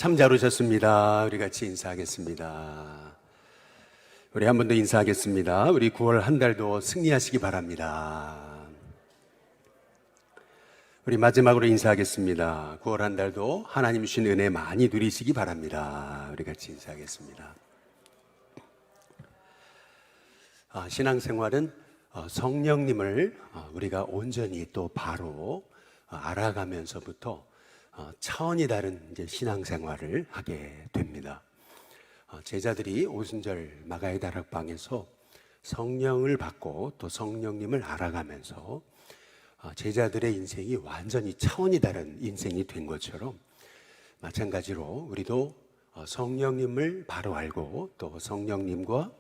참 잘 오셨습니다. 우리 같이 인사하겠습니다. 우리 한 번 더 인사하겠습니다. 우리 9월 한 달도 승리하시기 바랍니다. 우리 마지막으로 인사하겠습니다. 9월 한 달도 하나님 주신 은혜 많이 누리시기 바랍니다. 우리 같이 인사하겠습니다. 신앙생활은 성령님을 우리가 온전히 또 바로 알아가면서부터 차원이 다른 이제 신앙생활을 하게 됩니다. 제자들이 오순절 마가의 다락방에서 성령을 받고 또 성령님을 알아가면서 제자들의 인생이 완전히 차원이 다른 인생이 된 것처럼 마찬가지로 우리도 성령님을 바로 알고 또 성령님과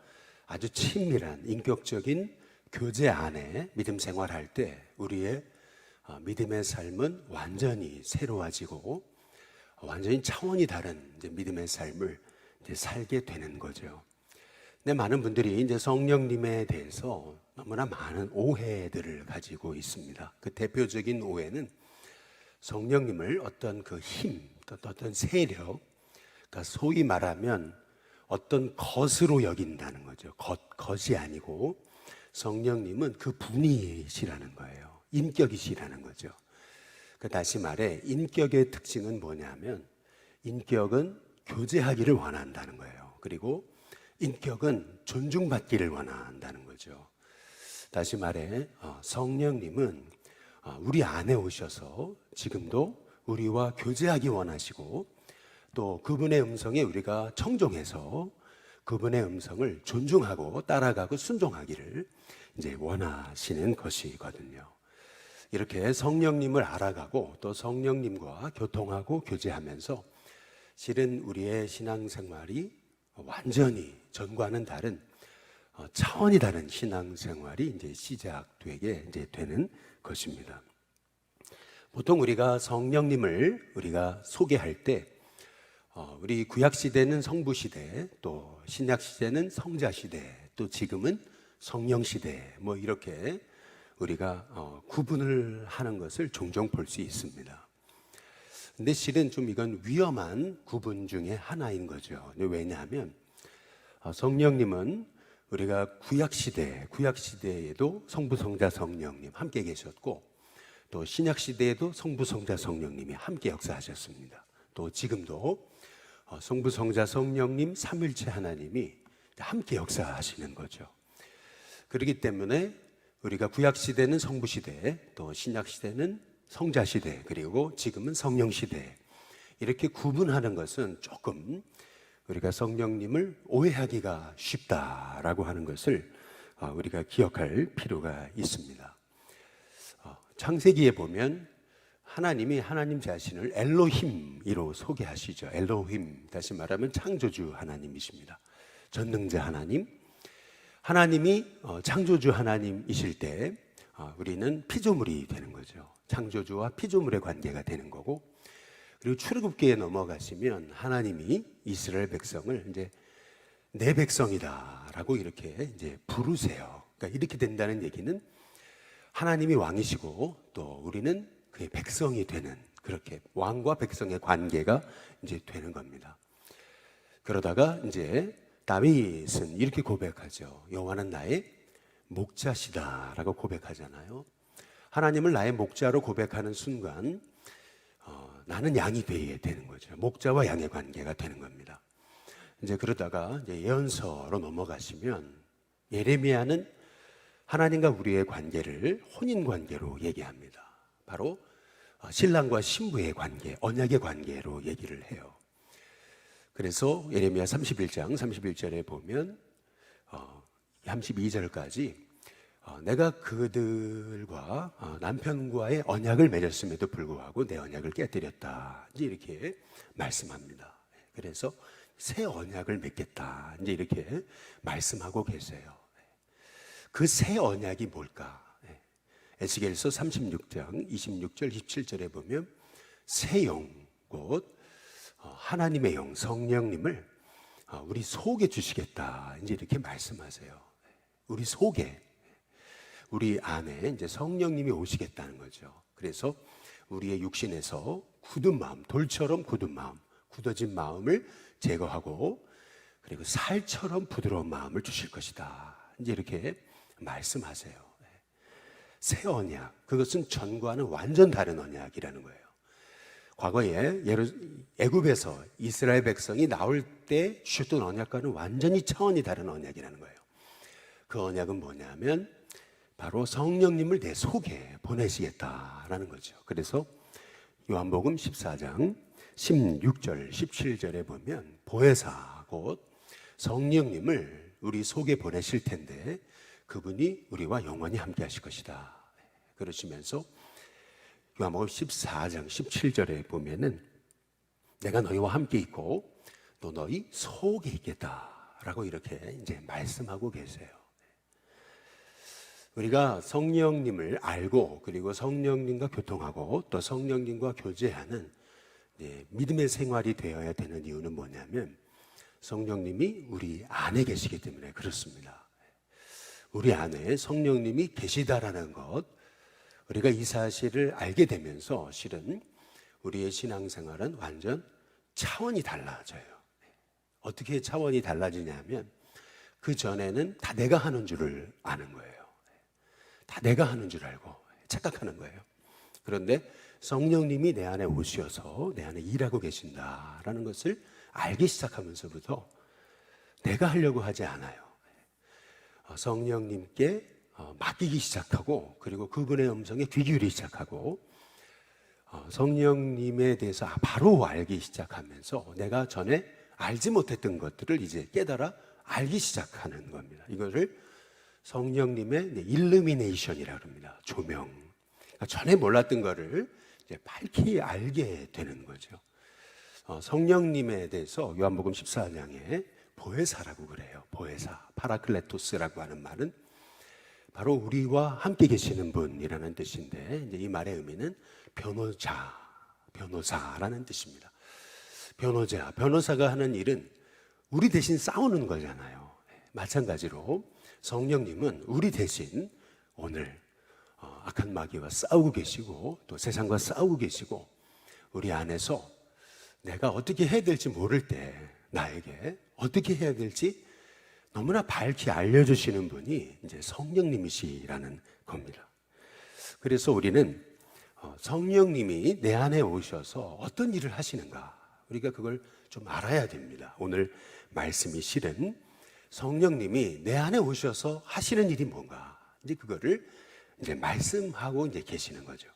아주 친밀한 인격적인 교제 안에 믿음 생활할 때 우리의 믿음의 삶은 완전히 새로워지고 완전히 차원이 다른 이제 믿음의 삶을 이제 살게 되는 거죠. 근데 많은 분들이 이제 성령님에 대해서 너무나 많은 오해들을 가지고 있습니다. 그 대표적인 오해는 성령님을 어떤 그 힘, 또 어떤 세력, 그러니까 소위 말하면 어떤 것으로 여긴다는 거죠. 것이 아니고 성령님은 그 분이시라는 거예요. 인격이시라는 거죠. 다시 말해 인격의 특징은 뭐냐면 인격은 교제하기를 원한다는 거예요. 그리고 인격은 존중받기를 원한다는 거죠. 다시 말해 성령님은 우리 안에 오셔서 지금도 우리와 교제하기 원하시고 또 그분의 음성에 우리가 청종해서 그분의 음성을 존중하고 따라가고 순종하기를 이제 원하시는 것이거든요. 이렇게 성령님을 알아가고 또 성령님과 교통하고 교제하면서 실은 우리의 신앙생활이 완전히 전과는 다른 차원이 다른 신앙생활이 이제 시작되게 이제 되는 것입니다. 보통 우리가 성령님을 우리가 소개할 때 우리 구약 시대는 성부 시대, 또 신약 시대는 성자 시대, 또 지금은 성령 시대, 뭐 이렇게 우리가 구분을 하는 것을 종종 볼 수 있습니다. 근데 실은 좀 이건 위험한 구분 중에 하나인 거죠. 왜냐하면 성령님은 우리가 구약 시대에도 성부, 성자, 성령님 함께 계셨고 또 신약 시대에도 성부, 성자, 성령님이 함께 역사하셨습니다. 또 지금도 성부, 성자, 성령님 삼위일체 하나님이 함께 역사하시는 거죠. 그렇기 때문에 우리가 구약 시대는 성부 시대, 또 신약 시대는 성자 시대, 그리고 지금은 성령 시대 이렇게 구분하는 것은 조금 우리가 성령님을 오해하기가 쉽다라고 하는 것을 우리가 기억할 필요가 있습니다. 창세기에 보면 하나님이 하나님 자신을 엘로힘이로 소개하시죠. 엘로힘, 다시 말하면 창조주 하나님이십니다. 전능자 하나님. 하나님이 창조주 하나님이실 때 우리는 피조물이 되는 거죠. 창조주와 피조물의 관계가 되는 거고, 그리고 출애굽기에 넘어가시면 하나님이 이스라엘 백성을 이제 내 백성이다라고 이렇게 이제 부르세요. 그러니까 이렇게 된다는 얘기는 하나님이 왕이시고 또 우리는 그의 백성이 되는, 그렇게 왕과 백성의 관계가 이제 되는 겁니다. 그러다가 이제 다윗은 이렇게 고백하죠. 여호와는 나의 목자시다라고 고백하잖아요. 하나님을 나의 목자로 고백하는 순간 나는 양이 되어야 되는 거죠. 목자와 양의 관계가 되는 겁니다. 이제 그러다가 이제 예언서로 넘어가시면 예레미야는 하나님과 우리의 관계를 혼인 관계로 얘기합니다. 바로 신랑과 신부의 관계, 언약의 관계로 얘기를 해요. 그래서 예레미야 31장 31절에 보면 32절까지 내가 그들과 남편과의 언약을 맺었음에도 불구하고 내 언약을 깨뜨렸다, 이제 이렇게 말씀합니다. 그래서 새 언약을 맺겠다, 이제 이렇게 말씀하고 계세요. 그 새 언약이 뭘까? 에스겔서 36장 26절 27절에 보면 새 영, 곧 하나님의 영, 성령님을 우리 속에 주시겠다, 이제 이렇게 말씀하세요. 우리 속에, 우리 안에 이제 성령님이 오시겠다는 거죠. 그래서 우리의 육신에서 굳은 마음, 돌처럼 굳은 마음, 굳어진 마음을 제거하고 그리고 살처럼 부드러운 마음을 주실 것이다. 이제 이렇게 말씀하세요. 새 언약, 그것은 전과는 완전 다른 언약이라는 거예요. 과거에 애굽에서 이스라엘 백성이 나올 때 주셨던 언약과는 완전히 차원이 다른 언약이라는 거예요. 그 언약은 뭐냐면 바로 성령님을 내 속에 보내시겠다라는 거죠. 그래서 요한복음 14장 16절 17절에 보면 보혜사 곧 성령님을 우리 속에 보내실 텐데 그분이 우리와 영원히 함께 하실 것이다. 그러시면서 요한복음 14장 17절에 보면은 내가 너희와 함께 있고 또 너희 속에 있겠다라고 이렇게 이제 말씀하고 계세요. 우리가 성령님을 알고 그리고 성령님과 교통하고 또 성령님과 교제하는 믿음의 생활이 되어야 되는 이유는 뭐냐면 성령님이 우리 안에 계시기 때문에 그렇습니다. 우리 안에 성령님이 계시다라는 것, 우리가 이 사실을 알게 되면서 실은 우리의 신앙생활은 완전 차원이 달라져요. 어떻게 차원이 달라지냐면 그 전에는 다 내가 하는 줄을 아는 거예요. 다 내가 하는 줄 알고 착각하는 거예요. 그런데 성령님이 내 안에 오셔서 내 안에 일하고 계신다라는 것을 알기 시작하면서부터 내가 하려고 하지 않아요. 성령님께 맡기기 시작하고 그리고 그분의 음성에 귀 기울이기 시작하고 성령님에 대해서 바로 알기 시작하면서 내가 전에 알지 못했던 것들을 이제 깨달아 알기 시작하는 겁니다. 이거를 성령님의 일루미네이션이라고 합니다. 조명. 그러니까 전에 몰랐던 거를 이제 밝히 알게 되는 거죠. 성령님에 대해서 요한복음 14장에 보혜사라고 그래요. 보혜사, 파라클레토스라고 하는 말은 바로 우리와 함께 계시는 분이라는 뜻인데 이제 이 말의 의미는 변호사라는 뜻입니다. 변호사가 하는 일은 우리 대신 싸우는 거잖아요. 마찬가지로 성령님은 우리 대신 오늘 악한 마귀와 싸우고 계시고 또 세상과 싸우고 계시고 우리 안에서 내가 어떻게 해야 될지 모를 때 나에게 어떻게 해야 될지 너무나 밝히 알려주시는 분이 이제 성령님이시라는 겁니다. 그래서 우리는 성령님이 내 안에 오셔서 어떤 일을 하시는가 우리가 그걸 좀 알아야 됩니다. 오늘 말씀이 실은 성령님이 내 안에 오셔서 하시는 일이 뭔가 이제 그거를 이제 말씀하고 이제 계시는 거죠.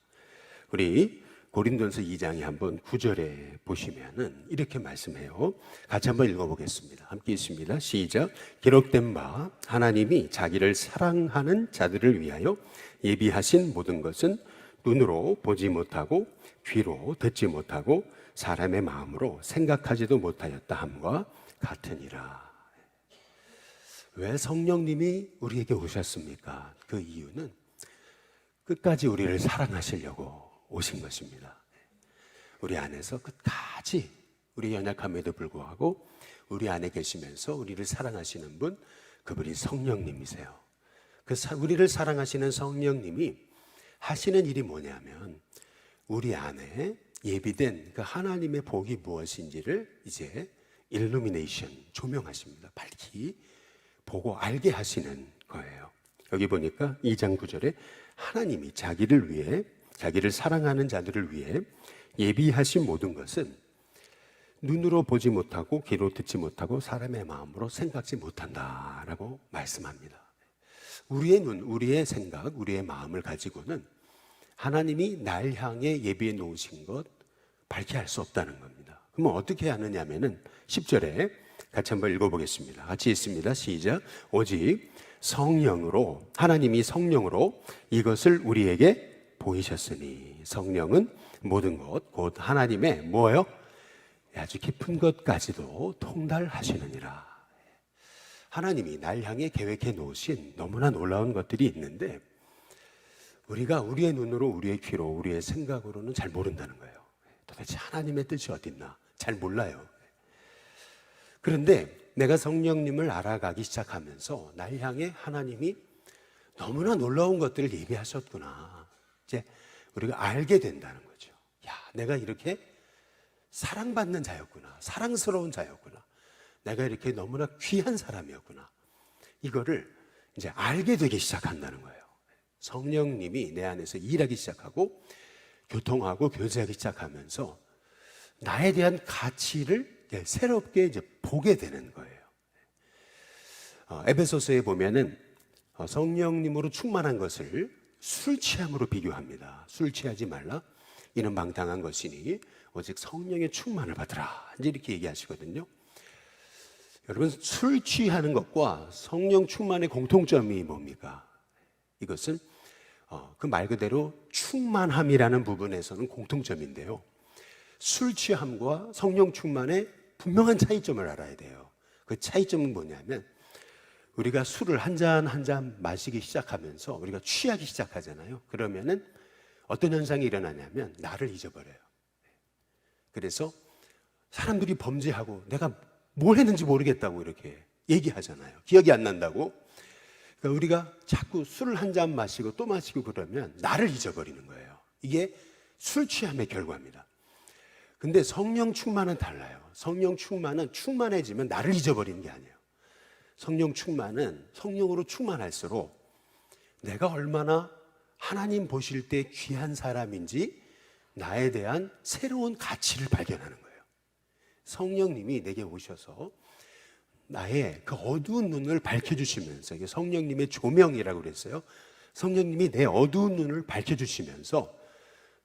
우리 고린도전서 2장에 한번 9절에 보시면은 이렇게 말씀해요. 같이 한번 읽어보겠습니다. 함께 있습니다. 시작. 기록된 바 하나님이 자기를 사랑하는 자들을 위하여 예비하신 모든 것은 눈으로 보지 못하고 귀로 듣지 못하고 사람의 마음으로 생각하지도 못하였다 함과 같으니라. 왜 성령님이 우리에게 오셨습니까? 그 이유는 끝까지 우리를 사랑하시려고 오신 것입니다. 우리 안에서 끝까지 우리 연약함에도 불구하고 우리 안에 계시면서 우리를 사랑하시는 분, 그분이 성령님이세요. 우리를 사랑하시는 성령님이 하시는 일이 뭐냐면 우리 안에 예비된 그 하나님의 복이 무엇인지를 이제 일루미네이션, 조명하십니다. 밝히 보고 알게 하시는 거예요. 여기 보니까 2장 9절에 하나님이 자기를 위해 자기를 사랑하는 자들을 위해 예비하신 모든 것은 눈으로 보지 못하고 귀로 듣지 못하고 사람의 마음으로 생각지 못한다라고 말씀합니다. 우리의 눈, 우리의 생각, 우리의 마음을 가지고는 하나님이 날 향해 예비해 놓으신 것 밝히 알 수 없다는 겁니다. 그러면 어떻게 하느냐면은 10절에 같이 한번 읽어보겠습니다. 같이 읽습니다. 시작. 오직 성령으로 하나님이 성령으로 이것을 우리에게 보이셨으니 성령은 모든 것 곧 하나님의 뭐예요? 아주 깊은 것까지도 통달하시느니라. 하나님이 날 향해 계획해 놓으신 너무나 놀라운 것들이 있는데 우리가 우리의 눈으로 우리의 귀로 우리의 생각으로는 잘 모른다는 거예요. 도대체 하나님의 뜻이 어디 있나 잘 몰라요. 그런데 내가 성령님을 알아가기 시작하면서 날 향해 하나님이 너무나 놀라운 것들을 예비하셨구나. 이제 우리가 알게 된다는 거죠. 야, 내가 이렇게 사랑받는 자였구나, 사랑스러운 자였구나, 내가 이렇게 너무나 귀한 사람이었구나, 이거를 이제 알게 되기 시작한다는 거예요. 성령님이 내 안에서 일하기 시작하고 교통하고 교제하기 시작하면서 나에 대한 가치를 새롭게 이제 보게 되는 거예요. 에베소서에 보면은 성령님으로 충만한 것을 술 취함으로 비교합니다. 술 취하지 말라, 이는 방탕한 것이니 오직 성령의 충만을 받으라, 이제 이렇게 얘기하시거든요. 여러분, 술 취하는 것과 성령 충만의 공통점이 뭡니까? 이것은 그 말 그대로 충만함이라는 부분에서는 공통점인데요, 술 취함과 성령 충만의 분명한 차이점을 알아야 돼요. 그 차이점은 뭐냐면, 우리가 술을 한 잔 한 잔 마시기 시작하면서 우리가 취하기 시작하잖아요. 그러면은 어떤 현상이 일어나냐면 나를 잊어버려요. 그래서 사람들이 범죄하고 내가 뭘 했는지 모르겠다고 이렇게 얘기하잖아요. 기억이 안 난다고. 그러니까 우리가 자꾸 술을 한 잔 마시고 또 마시고 그러면 나를 잊어버리는 거예요. 이게 술 취함의 결과입니다. 근데 성령 충만은 달라요. 성령 충만은 충만해지면 나를 잊어버리는 게 아니에요. 성령 충만은 성령으로 충만할수록 내가 얼마나 하나님 보실 때 귀한 사람인지 나에 대한 새로운 가치를 발견하는 거예요. 성령님이 내게 오셔서 나의 그 어두운 눈을 밝혀주시면서, 이게 성령님의 조명이라고 그랬어요. 성령님이 내 어두운 눈을 밝혀주시면서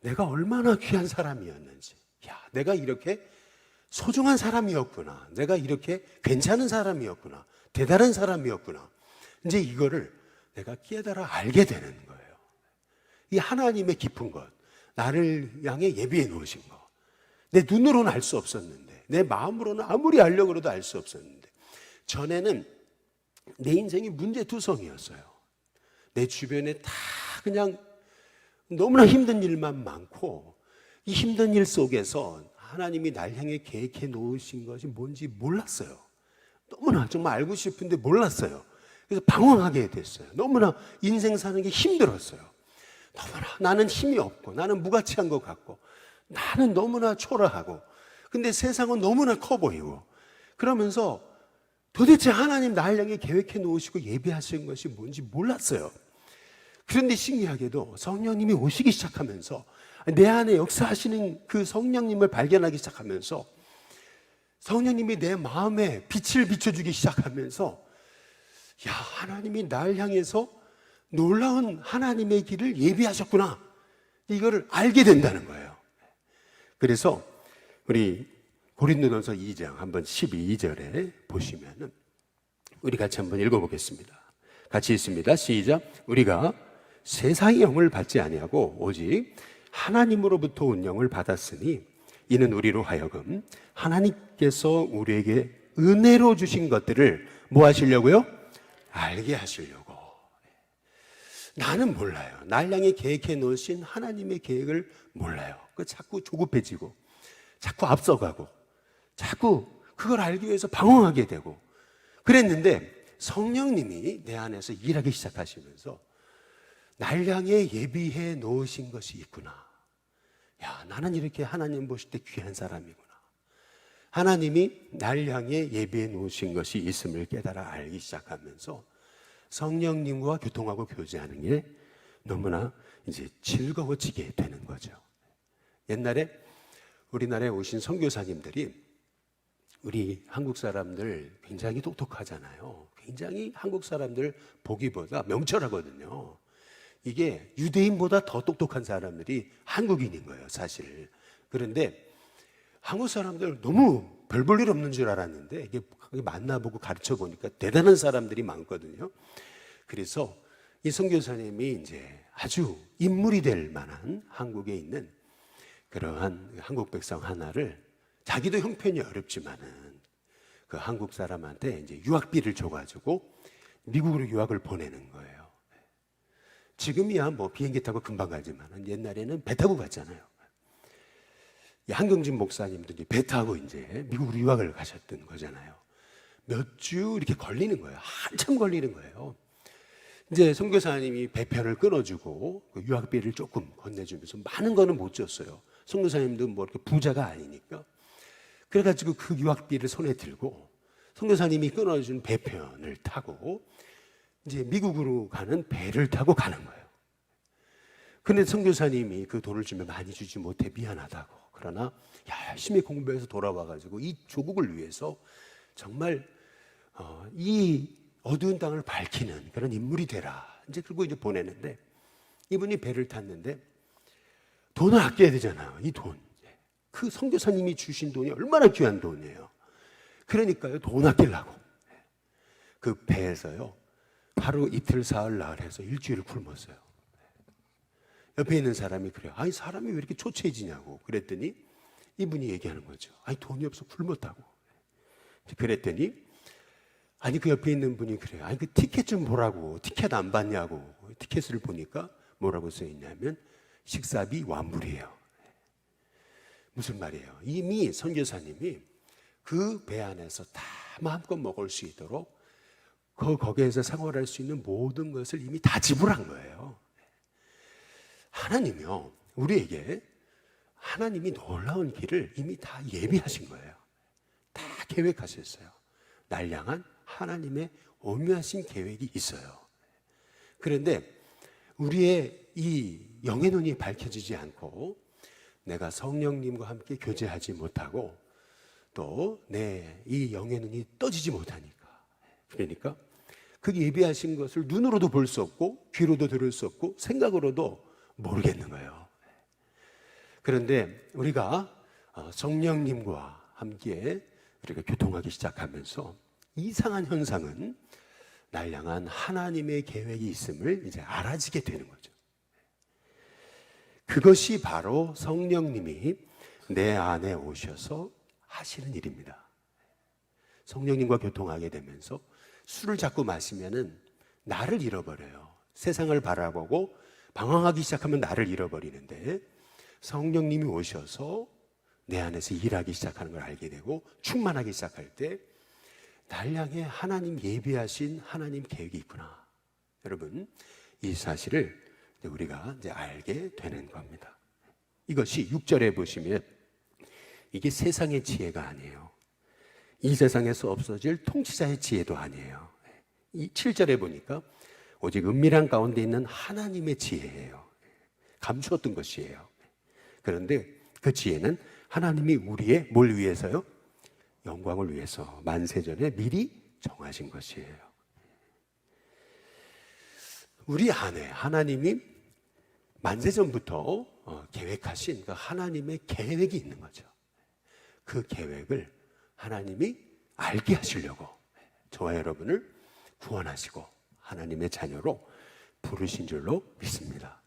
내가 얼마나 귀한 사람이었는지, 내가 이렇게 소중한 사람이었구나, 내가 이렇게 괜찮은 사람이었구나, 대단한 사람이었구나, 이제 이거를 내가 깨달아 알게 되는 거예요. 이 하나님의 깊은 것, 나를 향해 예비해 놓으신 것, 내 눈으로는 알 수 없었는데, 내 마음으로는 아무리 알려고 해도 알 수 없었는데, 전에는 내 인생이 문제투성이었어요. 내 주변에 다 그냥 너무나 힘든 일만 많고, 이 힘든 일 속에서 하나님이 날 향해 계획해 놓으신 것이 뭔지 몰랐어요. 너무나 정말 알고 싶은데 몰랐어요. 그래서 방황하게 됐어요. 너무나 인생 사는 게 힘들었어요. 너무나 나는 힘이 없고, 나는 무가치한 것 같고, 나는 너무나 초라하고, 근데 세상은 너무나 커 보이고, 그러면서 도대체 하나님 날 향해 계획해 놓으시고 예비하신 것이 뭔지 몰랐어요. 그런데 신기하게도 성령님이 오시기 시작하면서, 내 안에 역사하시는 그 성령님을 발견하기 시작하면서, 성령님이 내 마음에 빛을 비춰주기 시작하면서, 하나님이 날 향해서 놀라운 하나님의 길을 예비하셨구나, 이거를 알게 된다는 거예요. 그래서 우리 고린도전서 2장 한번 12절에 보시면은 우리 같이 한번 읽어보겠습니다. 같이 읽습니다. 시작. 우리가 세상의 영을 받지 아니하고 오직 하나님으로부터 온 영을 받았으니 이는 우리로 하여금 하나님께서 우리에게 은혜로 주신 것들을 뭐 하시려고요? 알게 하시려고. 나는 몰라요. 날 향해 계획해 놓으신 하나님의 계획을 몰라요. 자꾸 조급해지고, 자꾸 앞서가고, 자꾸 그걸 알기 위해서 방황하게 되고 그랬는데, 성령님이 내 안에서 일하기 시작하시면서 날 향해 예비해 놓으신 것이 있구나. 나는 이렇게 하나님 보실 때 귀한 사람이구나. 하나님이 날 향해 예비해 놓으신 것이 있음을 깨달아 알기 시작하면서 성령님과 교통하고 교제하는 게 너무나 이제 즐거워지게 되는 거죠. 옛날에 우리나라에 오신 선교사님들이 우리 한국 사람들 굉장히 똑똑하잖아요. 굉장히 한국 사람들 보기보다 명철하거든요. 이게 유대인보다 더 똑똑한 사람들이 한국인인 거예요, 사실. 그런데 한국 사람들 너무 별 볼 일 없는 줄 알았는데, 이게 만나보고 가르쳐 보니까 대단한 사람들이 많거든요. 그래서 이 선교사님이 이제 아주 인물이 될 만한 한국에 있는 그러한 한국 백성 하나를, 자기도 형편이 어렵지만은 그 한국 사람한테 이제 유학비를 줘가지고 미국으로 유학을 보내는 거예요. 지금이야 뭐 비행기 타고 금방 가지만 옛날에는 배 타고 갔잖아요. 한경진 목사님도 이제 배 타고 이제 미국으로 유학을 가셨던 거잖아요. 몇 주 이렇게 걸리는 거예요. 한참 걸리는 거예요. 이제 선교사님이 배편을 끊어주고 그 유학비를 조금 건네주면서, 많은 거는 못 줬어요. 선교사님도 뭐 이렇게 부자가 아니니까 그래가지고 그 유학비를 손에 들고 선교사님이 끊어준 배편을 타고 이제 미국으로 가는 배를 타고 가는 거예요. 근데 선교사님이 그 돈을 주면 많이 주지 못해 미안하다고. 그러나 열심히 공부해서 돌아와가지고 이 조국을 위해서 정말 이 어두운 땅을 밝히는 그런 인물이 되라. 이제 그리고 이제 보내는데 이분이 배를 탔는데 돈을 아껴야 되잖아요. 이 돈. 그 선교사님이 주신 돈이 얼마나 귀한 돈이에요. 그러니까요, 돈 아끼려고 그 배에서요 하루 이틀 사흘 나흘 해서 일주일을 굶었어요. 옆에 있는 사람이 그래요. 아니 사람이 왜 이렇게 초췌해지냐고 그랬더니 이분이 얘기하는 거죠. 아니 돈이 없어 굶었다고. 그랬더니 아니 그 옆에 있는 분이 그래요. 아니 그 티켓 좀 보라고. 티켓 안 봤냐고. 티켓을 보니까 뭐라고 써 있냐면 식사비 완불이에요. 무슨 말이에요? 이미 선교사님이 그 배 안에서 다 마음껏 먹을 수 있도록 거기에서 생활할 수 있는 모든 것을 이미 다 지불한 거예요. 하나님이요, 우리에게 하나님이 놀라운 길을 이미 다 예비하신 거예요. 다 계획하셨어요. 날 향한 하나님의 오묘하신 계획이 있어요. 그런데 우리의 이 영의 눈이 밝혀지지 않고 내가 성령님과 함께 교제하지 못하고 또 내 이 영의 눈이 떠지지 못하니까, 그러니까 그 예비하신 것을 눈으로도 볼 수 없고 귀로도 들을 수 없고 생각으로도 모르겠는 거예요. 그런데 우리가 성령님과 함께 우리가 교통하기 시작하면서 이상한 현상은 날 향한 하나님의 계획이 있음을 이제 알아지게 되는 거죠. 그것이 바로 성령님이 내 안에 오셔서 하시는 일입니다. 성령님과 교통하게 되면서 술을 자꾸 마시면은 나를 잃어버려요. 세상을 바라보고 방황하기 시작하면 나를 잃어버리는데 성령님이 오셔서 내 안에서 일하기 시작하는 걸 알게 되고 충만하기 시작할 때 날 향해 하나님 예비하신 하나님 계획이 있구나. 여러분, 이 사실을 우리가 이제 알게 되는 겁니다. 이것이 6절에 보시면 이게 세상의 지혜가 아니에요. 이 세상에서 없어질 통치자의 지혜도 아니에요. 이 7절에 보니까 오직 은밀한 가운데 있는 하나님의 지혜예요. 감추었던 것이에요. 그런데 그 지혜는 하나님이 우리의 뭘 위해서요? 영광을 위해서 만세전에 미리 정하신 것이에요. 우리 안에 하나님이 만세전부터 계획하신 그 하나님의 계획이 있는 거죠. 그 계획을 하나님이 알게 하시려고 저와 여러분을 구원하시고 하나님의 자녀로 부르신 줄로 믿습니다.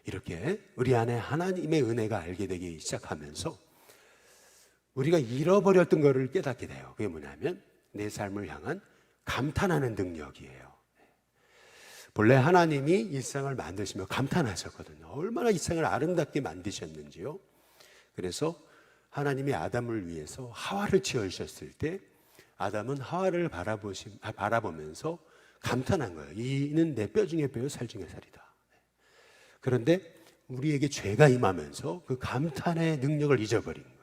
이렇게 우리 안에 하나님의 은혜가 알게 되기 시작하면서 우리가 잃어버렸던 것을 깨닫게 돼요. 그게 뭐냐면 내 삶을 향한 감탄하는 능력이에요. 본래 하나님이 이 세상을 만드시며 감탄하셨거든요. 얼마나 이 세상을 아름답게 만드셨는지요. 그래서 하나님이 아담을 위해서 하와를 지으셨을 때 아담은 하와를 바라보면서 감탄한 거예요. 이는 내 뼈 중에 뼈요 살 중에 살이다. 그런데 우리에게 죄가 임하면서 그 감탄의 능력을 잊어버린 거예요.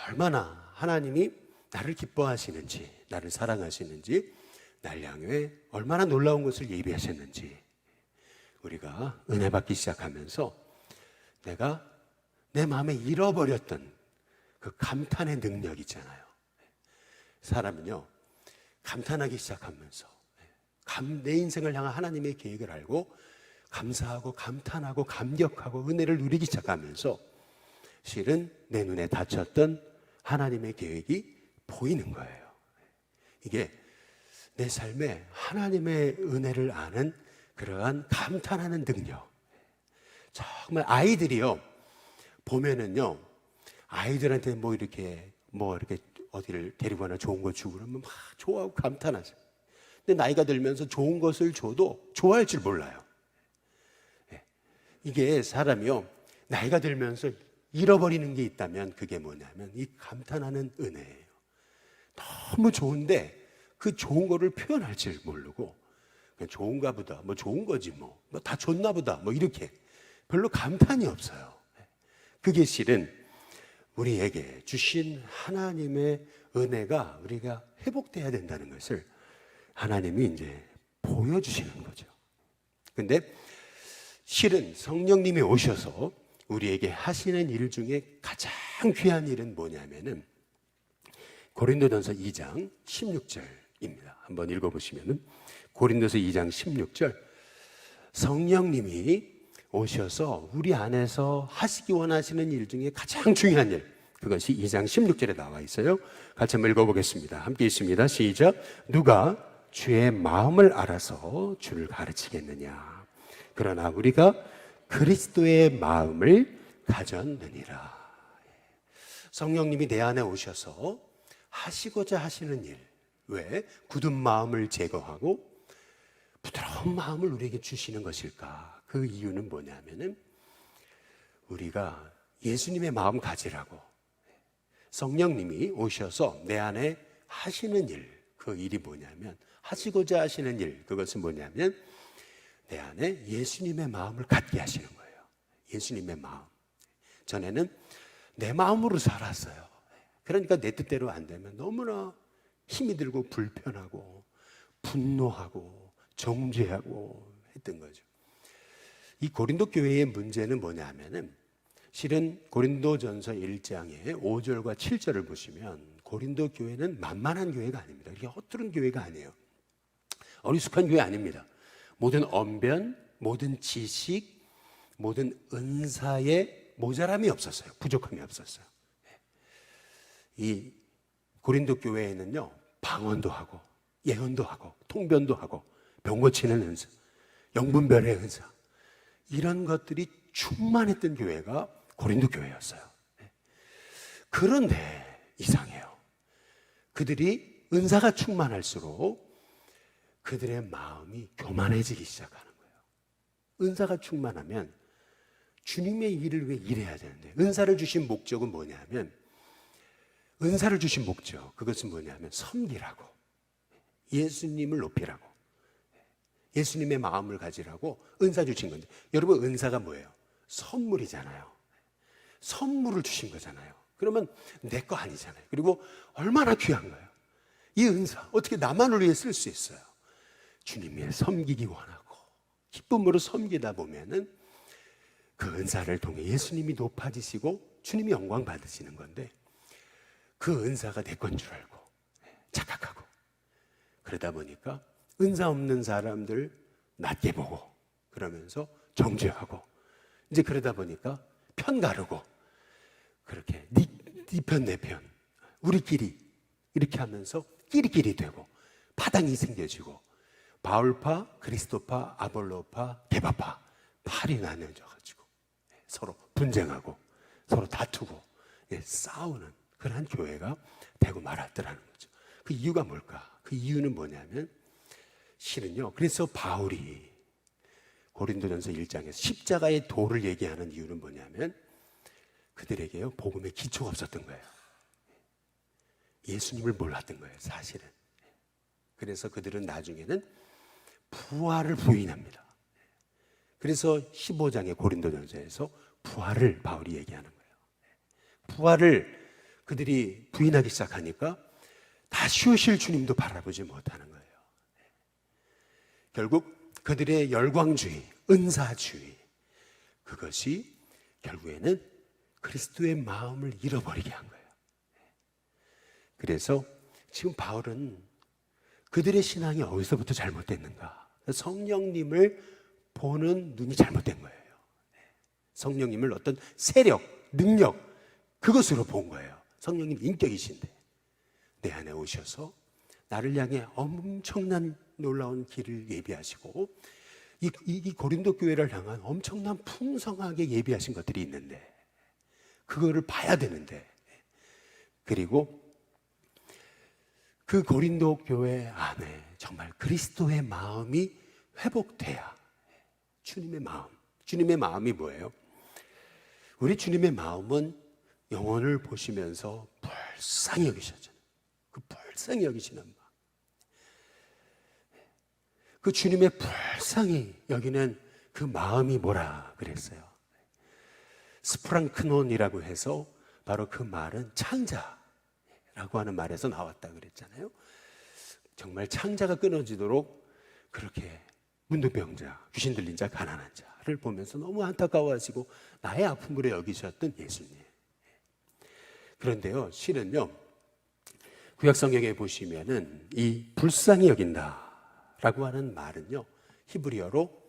얼마나 하나님이 나를 기뻐하시는지, 나를 사랑하시는지, 날 향해 얼마나 놀라운 것을 예비하셨는지 우리가 은혜 받기 시작하면서 내가 내 마음에 잃어버렸던 그 감탄의 능력 있잖아요. 사람은요, 감탄하기 시작하면서 내 인생을 향한 하나님의 계획을 알고 감사하고 감탄하고 감격하고 은혜를 누리기 시작하면서 실은 내 눈에 닫혔던 하나님의 계획이 보이는 거예요. 이게 내 삶에 하나님의 은혜를 아는 그러한 감탄하는 능력. 정말 아이들이요, 보면은요, 아이들한테 뭐 이렇게 어디를 데리고 가나 좋은 거 주고 그러면 막 좋아하고 감탄하죠. 근데 나이가 들면서 좋은 것을 줘도 좋아할 줄 몰라요. 이게 사람이요, 나이가 들면서 잃어버리는 게 있다면 그게 뭐냐면 이 감탄하는 은혜예요. 너무 좋은데 그 좋은 거를 표현할 줄 모르고 그냥 좋은가 보다, 뭐 좋은 거지 뭐 다 좋나 보다, 뭐 이렇게 별로 감탄이 없어요. 그게 실은 우리에게 주신 하나님의 은혜가 우리가 회복돼야 된다는 것을 하나님이 이제 보여주시는 거죠. 근데 실은 성령님이 오셔서 우리에게 하시는 일 중에 가장 귀한 일은 뭐냐면은 고린도전서 2장 16절입니다. 한번 읽어보시면은 고린도서 2장 16절, 성령님이 오셔서 우리 안에서 하시기 원하시는 일 중에 가장 중요한 일, 그것이 2장 16절에 나와 있어요. 같이 한번 읽어보겠습니다. 함께 있습니다. 시작. 누가 주의 마음을 알아서 주를 가르치겠느냐. 그러나 우리가 그리스도의 마음을 가졌느니라. 성령님이 내 안에 오셔서 하시고자 하시는 일, 왜 굳은 마음을 제거하고 부드러운 마음을 우리에게 주시는 것일까? 그 이유는 뭐냐면은 우리가 예수님의 마음 가지라고, 성령님이 오셔서 내 안에 하시는 일, 그 일이 뭐냐면, 하시고자 하시는 일, 그것은 뭐냐면 내 안에 예수님의 마음을 갖게 하시는 거예요. 예수님의 마음. 전에는 내 마음으로 살았어요. 그러니까 내 뜻대로 안 되면 너무나 힘이 들고 불편하고 분노하고 정죄하고 했던 거죠. 이 고린도 교회의 문제는 뭐냐면은, 실은 고린도전서 1장의 5절과 7절을 보시면 고린도 교회는 만만한 교회가 아닙니다. 이게 허투른 교회가 아니에요. 어리숙한 교회 아닙니다. 모든 언변, 모든 지식, 모든 은사에 모자람이 없었어요. 부족함이 없었어요. 이 고린도 교회에는요, 방언도 하고 예언도 하고 통변도 하고 병 고치는 은사, 영분별의 은사, 이런 것들이 충만했던 교회가 고린도 교회였어요. 그런데 이상해요. 그들이 은사가 충만할수록 그들의 마음이 교만해지기 시작하는 거예요. 은사가 충만하면 주님의 일을 왜 일해야 되는데, 은사를 주신 목적은 뭐냐면, 은사를 주신 목적, 그것은 뭐냐면 섬기라고, 예수님을 높이라고, 예수님의 마음을 가지라고 은사 주신 건데, 여러분 은사가 뭐예요? 선물이잖아요. 선물을 주신 거잖아요. 그러면 내 거 아니잖아요. 그리고 얼마나 귀한 거예요. 이 은사 어떻게 나만을 위해 쓸 수 있어요? 주님이 섬기기 원하고 기쁨으로 섬기다 보면은 그 은사를 통해 예수님이 높아지시고 주님이 영광 받으시는 건데, 그 은사가 내 건 줄 알고 착각하고, 그러다 보니까 은사 없는 사람들 낮게 보고 그러면서 정죄하고, 이제 그러다 보니까 편 가르고, 그렇게 네 편 내 편 우리끼리 이렇게 하면서 끼리끼리 되고 파당이 생겨지고, 바울파, 그리스도파, 아볼로파, 게바파, 팔이 나눠져 가지고 서로 분쟁하고 서로 다투고 싸우는 그런 교회가 되고 말았더라는 거죠. 그 이유가 뭘까? 그 이유는 뭐냐면, 실은요, 그래서 바울이 고린도전서 1장에서 십자가의 도를 얘기하는 이유는 뭐냐면, 그들에게요, 복음의 기초가 없었던 거예요. 예수님을 몰랐던 거예요, 사실은. 그래서 그들은 나중에는 부활을 부인합니다. 그래서 15장의 고린도전서에서 부활을 바울이 얘기하는 거예요. 부활을 그들이 부인하기 시작하니까 다시 오실 주님도 바라보지 못하는 거예요. 결국 그들의 열광주의, 은사주의, 그것이 결국에는 그리스도의 마음을 잃어버리게 한 거예요. 그래서 지금 바울은 그들의 신앙이 어디서부터 잘못됐는가? 성령님을 보는 눈이 잘못된 거예요. 성령님을 어떤 세력, 능력, 그것으로 본 거예요. 성령님 인격이신데 내 안에 오셔서 나를 향해 엄청난 놀라운 길을 예비하시고, 이 고린도 교회를 향한 엄청난 풍성하게 예비하신 것들이 있는데, 그거를 봐야 되는데, 그리고 그 고린도 교회 안에 정말 그리스도의 마음이 회복돼야, 주님의 마음이 뭐예요? 우리 주님의 마음은 영혼을 보시면서 불쌍히 여기셨잖아요. 그 불쌍히 여기시는 마음, 그 주님의 불쌍히 여기는 그 마음이 뭐라 그랬어요? 스프랑크논이라고 해서 바로 그 말은 창자라고 하는 말에서 나왔다 그랬잖아요. 정말 창자가 끊어지도록 그렇게 문둥병자, 귀신 들린 자, 가난한 자를 보면서 너무 안타까워하시고 나의 아픔으로 여기셨던 예수님. 그런데요, 실은요, 구약성경에 보시면은 이 불쌍히 여긴다라고 하는 말은요, 히브리어로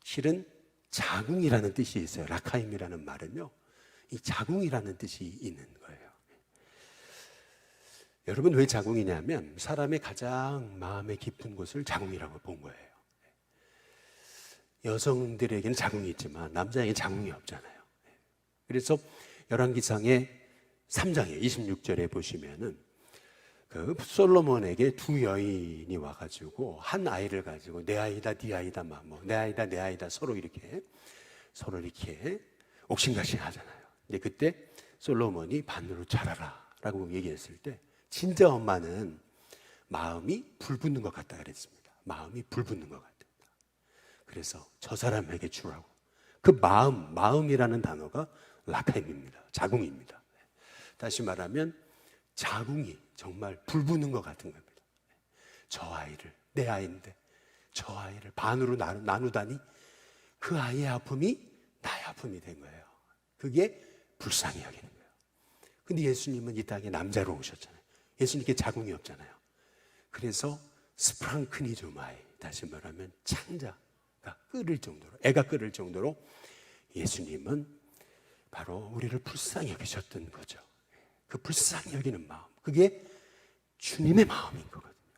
실은 자궁이라는 뜻이 있어요. 라카임이라는 말은요, 이 자궁이라는 뜻이 있는 거예요. 여러분, 왜 자궁이냐면 사람의 가장 마음의 깊은 곳을 자궁이라고 본 거예요. 여성들에게는 자궁이 있지만 남자에게는 자궁이 없잖아요. 그래서 열왕기상의 3장에 26절에 보시면은 그 솔로몬에게 두 여인이 와가지고 한 아이를 가지고 내 아이다, 네 아이다, 뭐 내 아이다, 내 아이다 서로 이렇게 옥신각신 하잖아요. 근데 그때 솔로몬이 반으로 자라라라고 얘기했을 때 진짜 엄마는 마음이 불붙는 것 같다 그랬습니다. 마음이 불붙는 것 같다. 그래서 저 사람에게 주라고. 그 마음이라는 단어가 라카임입니다. 자궁입니다. 다시 말하면 자궁이 정말 불붙는 것 같은 겁니다. 저 아이를, 내 아이인데 저 아이를 반으로 나누다니 그 아이의 아픔이 나의 아픔이 된 거예요. 그게 불쌍히 여기는 거예요. 근데 예수님은 이 땅에 남자로 오셨잖아요. 예수님께 자궁이 없잖아요. 그래서 스프랑크니조마이, 다시 말하면 창자가 끓을 정도로, 애가 끓을 정도로 예수님은 바로 우리를 불쌍히 여기셨던 거죠. 그 불쌍히 여기는 마음, 그게 주님의 마음인 거거든요.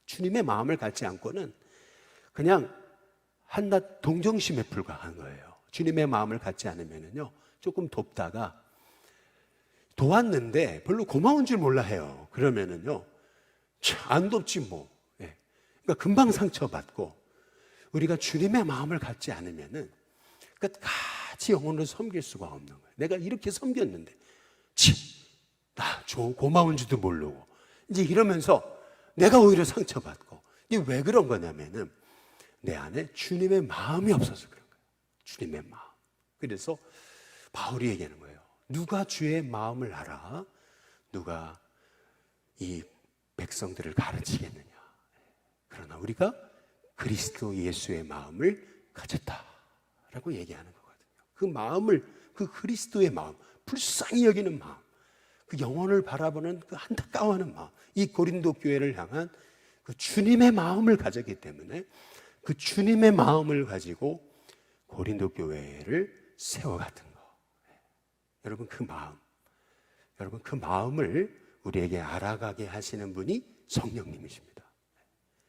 주님의 마음을 갖지 않고는 그냥 한낱 동정심에 불과한 거예요. 주님의 마음을 갖지 않으면요, 조금 돕다가 도왔는데 별로 고마운 줄 몰라 해요. 그러면은요, 안 돕지 뭐. 그러니까 금방 상처받고, 우리가 주님의 마음을 갖지 않으면은 끝까지 영혼을 섬길 수가 없는 거예요. 내가 이렇게 섬겼는데, 나 고마운 줄도 모르고, 이제 이러면서 내가 오히려 상처받고. 이게 왜 그런 거냐면은 내 안에 주님의 마음이 없어서 그런 거예요. 주님의 마음. 그래서 바울이 얘기하는 거예요. 누가 주의 마음을 알아? 누가 이 백성들을 가르치겠느냐? 그러나 우리가 그리스도 예수의 마음을 가졌다라고 얘기하는 거거든요. 그 마음을, 그 그리스도의 마음, 불쌍히 여기는 마음, 그 영혼을 바라보는 그 안타까워하는 마음, 이 고린도 교회를 향한 그 주님의 마음을 가졌기 때문에 그 주님의 마음을 가지고 고린도 교회를 세워갔던 거. 여러분, 그 마음, 여러분, 그 마음을 우리에게 알아가게 하시는 분이 성령님이십니다.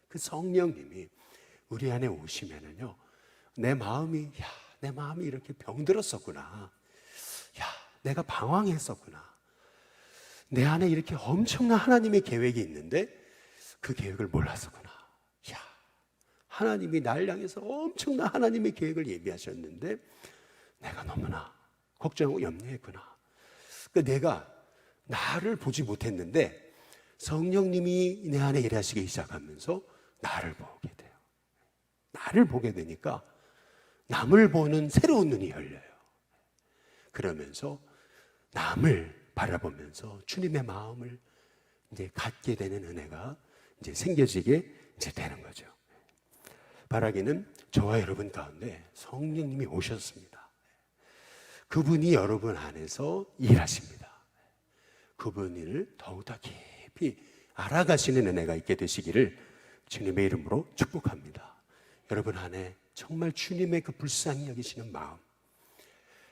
그 성령님이 우리 안에 오시면은요, 내 마음이 이렇게 병들었었구나. 내가 방황했었구나. 내 안에 이렇게 엄청난 하나님의 계획이 있는데 그 계획을 몰랐었구나. 하나님이 날 향해서 엄청난 하나님의 계획을 예비하셨는데 내가 너무나 걱정하고 염려했구나. 그러니까 내가 나를 보지 못했는데 성령님이 내 안에 일하시기 시작하면서 나를 보게 돼요. 나를 보게 되니까 남을 보는 새로운 눈이 열려요. 그러면서 남을 바라보면서 주님의 마음을 이제 갖게 되는 은혜가 이제 생겨지게 이제 되는 거죠. 바라기는 저와 여러분 가운데 성령님이 오셨습니다. 그분이 여러분 안에서 일하십니다. 그분을 더욱더 깊이 알아가시는 은혜가 있게 되시기를 주님의 이름으로 축복합니다. 여러분 안에 정말 주님의 그 불쌍히 여기시는 마음,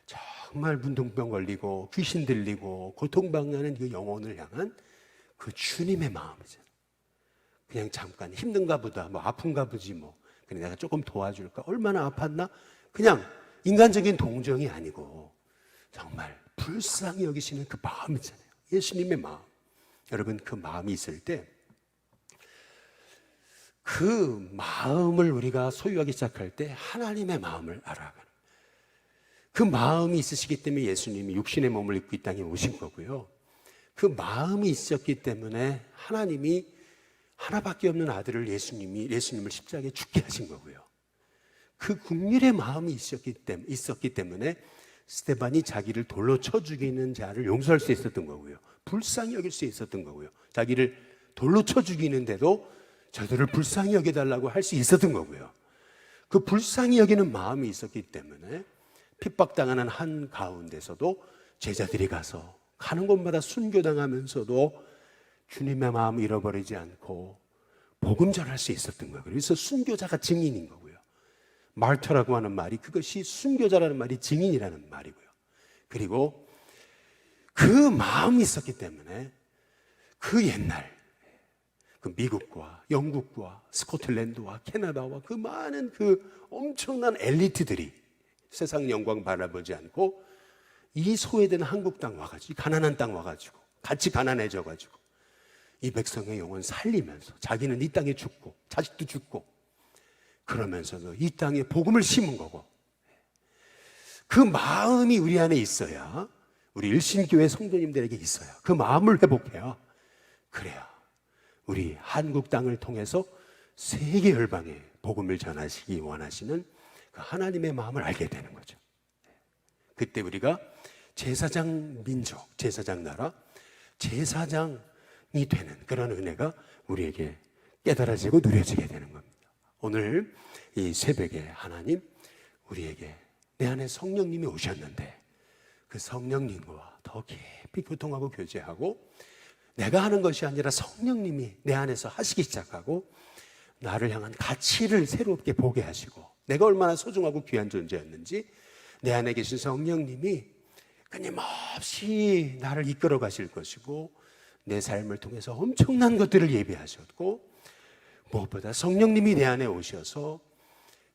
정말 문둥병 걸리고 귀신 들리고 고통당하는 그 영혼을 향한 그 주님의 마음이죠. 그냥 잠깐 힘든가 보다, 뭐 아픈가 보지 뭐, 그래 내가 조금 도와줄까, 얼마나 아팠나, 그냥 인간적인 동정이 아니고 정말 불쌍히 여기시는 그 마음이잖아요. 예수님의 마음. 여러분, 그 마음이 있을 때 그 마음을 우리가 소유하기 시작할 때 하나님의 마음을 알아가는, 그 마음이 있으시기 때문에 예수님이 육신의 몸을 입고 이 땅에 오신 거고요. 그 마음이 있었기 때문에 하나님이 하나밖에 없는 아들을 예수님을 십자가에 죽게 하신 거고요. 그 긍휼의 마음이 있었기 때문에 스데반이 자기를 돌로 쳐 죽이는 자를 용서할 수 있었던 거고요. 불쌍히 여길 수 있었던 거고요. 자기를 돌로 쳐 죽이는데도 저들을 불쌍히 여겨달라고 할 수 있었던 거고요. 그 불쌍히 여기는 마음이 있었기 때문에 핍박당하는 한 가운데서도 제자들이 가서 가는 곳마다 순교당하면서도 주님의 마음을 잃어버리지 않고 복음 전할 수 있었던 거예요. 그래서 순교자가 증인인 거고요. 마르타라고 하는 말이 그것이 순교자라는 말이 증인이라는 말이고요. 그리고 그 마음이 있었기 때문에 그 옛날 그 미국과 영국과 스코틀랜드와 캐나다와 그 많은 그 엄청난 엘리트들이 세상 영광 바라보지 않고 이 소외된 한국 땅 와가지고 가난한 땅 와가지고 같이 가난해져가지고 이 백성의 영혼 살리면서 자기는 이 땅에 죽고 자식도 죽고 그러면서도 이 땅에 복음을 심은 거고 그 마음이 우리 안에 있어야 우리 일신교회 성도님들에게 있어야 그 마음을 회복해야 그래야 우리 한국 땅을 통해서 세계 열방에 복음을 전하시기 원하시는 그 하나님의 마음을 알게 되는 거죠. 그때 우리가 제사장 민족, 제사장 나라, 제사장이 되는 그런 은혜가 우리에게 깨달아지고 누려지게 되는 겁니다. 오늘 이 새벽에 하나님 우리에게 내 안에 성령님이 오셨는데 그 성령님과 더 깊이 교통하고 교제하고 내가 하는 것이 아니라 성령님이 내 안에서 하시기 시작하고 나를 향한 가치를 새롭게 보게 하시고 내가 얼마나 소중하고 귀한 존재였는지 내 안에 계신 성령님이 끊임없이 나를 이끌어 가실 것이고 내 삶을 통해서 엄청난 것들을 예비하셨고 무엇보다 성령님이 내 안에 오셔서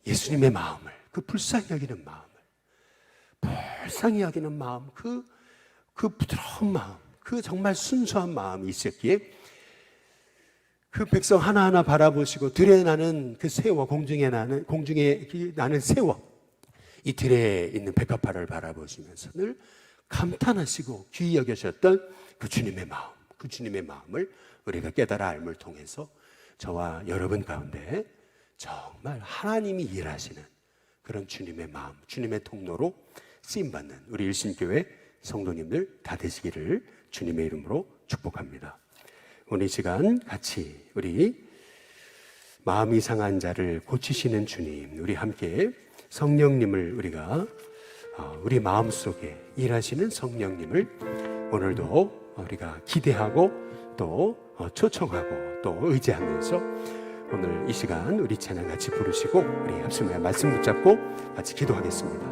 예수님의 마음을 그 불쌍히 여기는 마음을 불쌍히 여기는 마음 그 부드러운 마음 그 정말 순수한 마음이 있었기에 그 백성 하나하나 바라보시고 들에 나는 그 새와 공중에 나는 새와 이 들에 있는 백합화를 바라보시면서 늘 감탄하시고 귀히 여겨셨던 그 주님의 마음 그 주님의 마음을 우리가 깨달아 알을 통해서 저와 여러분 가운데 정말 하나님이 일하시는 그런 주님의 마음 주님의 통로로 쓰임받는 우리 일신교회 성도님들 다 되시기를 주님의 이름으로 축복합니다. 오늘 이 시간 같이 우리 마음이 상한 자를 고치시는 주님 우리 함께 성령님을 우리가 우리 마음속에 일하시는 성령님을 오늘도 우리가 기대하고 또 초청하고 또 의지하면서 오늘 이 시간 우리 찬양 같이 부르시고 우리 합심의 말씀 붙잡고 같이 기도하겠습니다.